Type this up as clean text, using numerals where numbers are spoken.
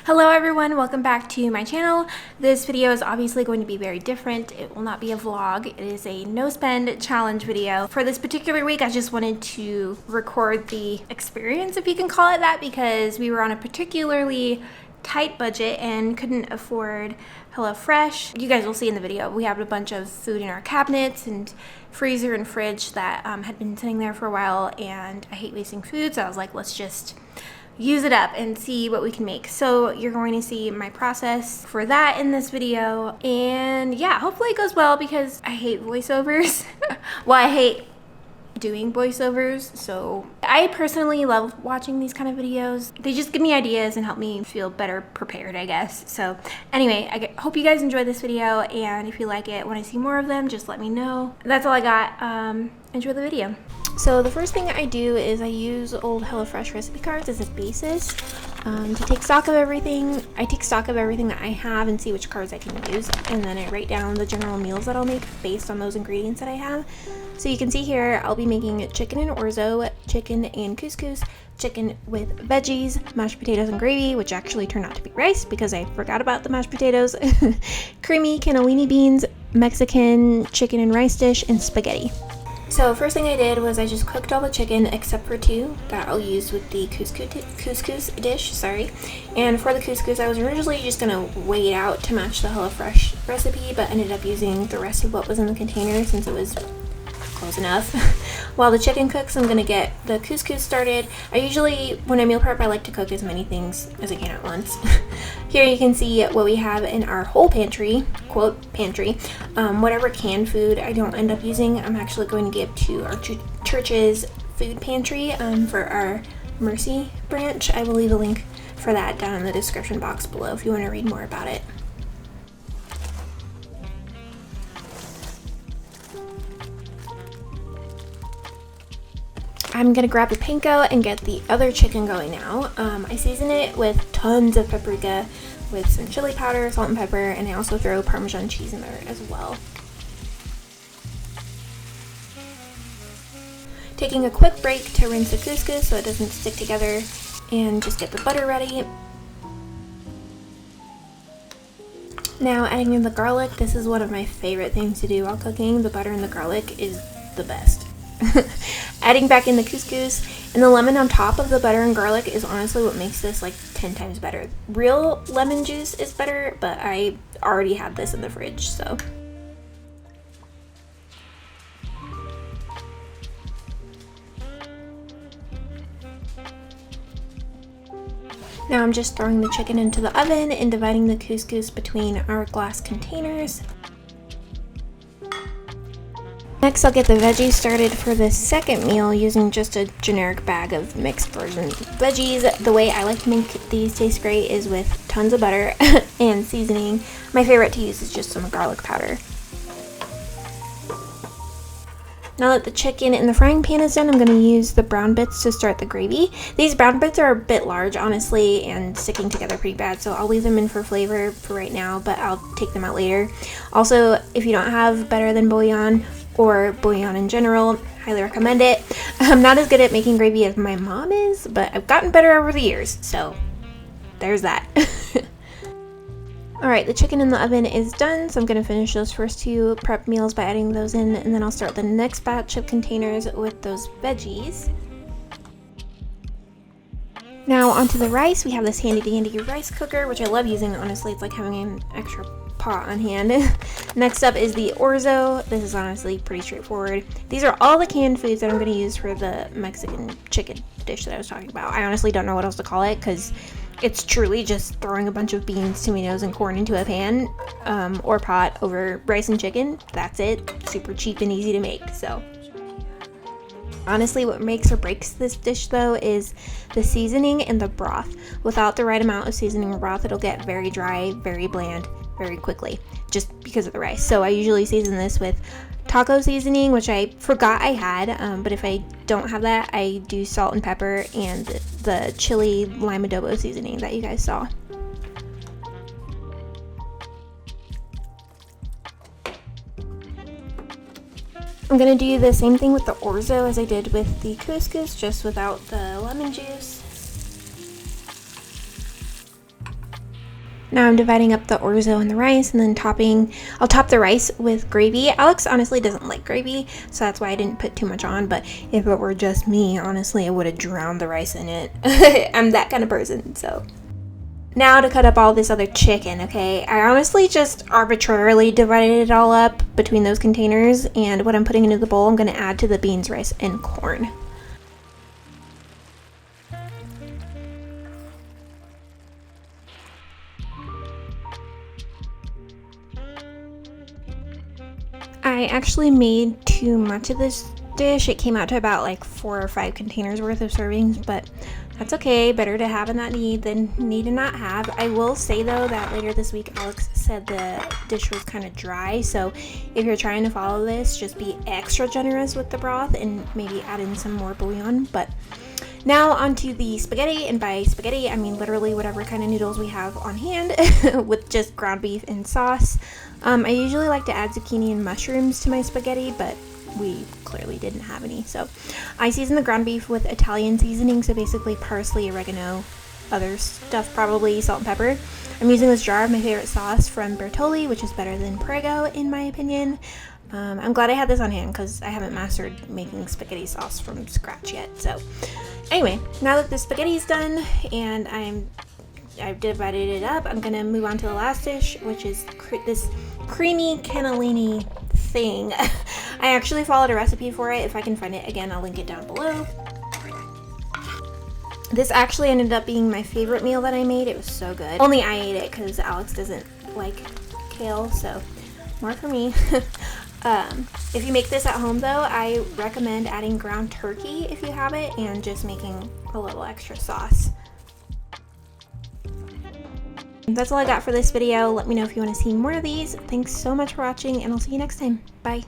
Hello everyone, welcome back to my channel. This video is obviously going to be very different. It will not be a vlog. It is a no spend challenge video. For this particular week, I just wanted to record the experience, if you can call it that, because we were on a particularly tight budget and couldn't afford HelloFresh. You guys will see in the video, we have a bunch of food in our cabinets and freezer and fridge that had been sitting there for a while, and I hate wasting food, so I was like, let's just use it up and see what we can make. So you're going to see my process for that in this video, and yeah, hopefully it goes well because I hate voiceovers. Well, I hate doing voiceovers, so I personally love watching these kind of videos. They just give me ideas and help me feel better prepared, I guess. So anyway, I hope you guys enjoy this video, and if you like it, want to see more of them, just let me know. That's all I got. Enjoy the video. So the first thing I do is I use old HelloFresh recipe cards as a basis to take stock of everything. I take stock of everything that I have and see which cards I can use, and then I write down the general meals that I'll make based on those ingredients that I have. So you can see here, I'll be making chicken and orzo, chicken and couscous, chicken with veggies, mashed potatoes and gravy, which actually turned out to be rice because I forgot about the mashed potatoes, creamy cannellini beans, Mexican chicken and rice dish, and spaghetti. So first thing I did was I just cooked all the chicken except for two that I'll use with the couscous dish, sorry. And for the couscous, I was originally just gonna weigh it out to match the HelloFresh recipe, but ended up using the rest of what was in the container since it was close enough. While the chicken cooks, I'm gonna get the couscous started. I usually, when I meal prep, I like to cook as many things as I can at once. Here you can see what we have in our whole pantry, quote pantry. Whatever canned food I don't end up using, I'm actually going to give to our church's food pantry for our Mercy branch. I will leave a link for that down in the description box below if you want to read more about it. I'm gonna grab the panko and get the other chicken going now. I season it with tons of paprika, with some chili powder, salt and pepper, and I also throw Parmesan cheese in there as well. Taking a quick break to rinse the couscous so it doesn't stick together, and just get the butter ready. Now adding in the garlic. This is one of my favorite things to do while cooking. The butter and the garlic is the best. Adding back in the couscous, and the lemon on top of the butter and garlic is honestly what makes this like 10 times better. Real lemon juice is better, but I already have this in the fridge, so. Now I'm just throwing the chicken into the oven and dividing the couscous between our glass containers. Next, I'll get the veggies started for the second meal using just a generic bag of mixed frozen veggies. The way I like to make these taste great is with tons of butter and seasoning. My favorite to use is just some garlic powder. Now that the chicken in the frying pan is done, I'm going to use the brown bits to start the gravy. These brown bits are a bit large, honestly, and sticking together pretty bad, so I'll leave them in for flavor for right now, but I'll take them out later. Also, if you don't have better than bouillon, or bouillon in general, highly recommend it. I'm not as good at making gravy as my mom is, but I've gotten better over the years, so there's that. Alright, the chicken in the oven is done, so I'm going to finish those first two prep meals by adding those in, and then I'll start the next batch of containers with those veggies. Now onto the rice. We have this handy dandy rice cooker, which I love using, honestly. It's like having an extra pot on hand. Next up is the orzo. This is honestly pretty straightforward. These are all the canned foods that I'm going to use for the Mexican chicken dish that I was talking about. I honestly don't know what else to call it because it's truly just throwing a bunch of beans, tomatoes, and corn into a pan or pot over rice and chicken. That's it. Super cheap and easy to make. So honestly, what makes or breaks this dish though is the seasoning and the broth. Without the right amount of seasoning or broth, it'll get very dry, very bland very quickly just because of the rice. So I usually season this with taco seasoning, which I forgot I had, but if I don't have that, I do salt and pepper and the chili lime adobo seasoning that you guys saw. I'm gonna do the same thing with the orzo as I did with the couscous, just without the lemon juice. Now I'm dividing up the orzo and the rice, and then I'll top the rice with gravy. Alex honestly doesn't like gravy, so that's why I didn't put too much on, but if it were just me, honestly, I would have drowned the rice in it. I'm that kind of person, so. Now to cut up all this other chicken, okay? I honestly just arbitrarily divided it all up between those containers, and what I'm putting into the bowl, I'm gonna add to the beans, rice, and corn. I actually made too much of this dish. It came out to about like 4 or 5 containers worth of servings, but that's okay. Better to have and not need than need and not have. I will say though that later this week Alex said the dish was kind of dry, so if you're trying to follow this, just be extra generous with the broth and maybe add in some more bouillon. But now onto the spaghetti, and by spaghetti I mean literally whatever kind of noodles we have on hand with just ground beef and sauce. I usually like to add zucchini and mushrooms to my spaghetti, but we clearly didn't have any. So I season the ground beef with Italian seasoning, so basically parsley, oregano, other stuff, probably salt and pepper. I'm using this jar of my favorite sauce from Bertolli, which is better than Prego in my opinion. I'm glad I had this on hand because I haven't mastered making spaghetti sauce from scratch yet. So anyway, now that the spaghetti is done and I've divided it up, I'm gonna move on to the last dish, which is this creamy cannellini thing. I actually followed a recipe for it. If I can find it again, I'll link it down below. This actually ended up being my favorite meal that I made. It was so good. Only I ate it because Alex doesn't like kale, so more for me. If you make this at home though, I recommend adding ground turkey if you have it, and just making a little extra sauce. That's all I got for this video. Let me know if you want to see more of these. Thanks so much for watching, and I'll see you next time. Bye.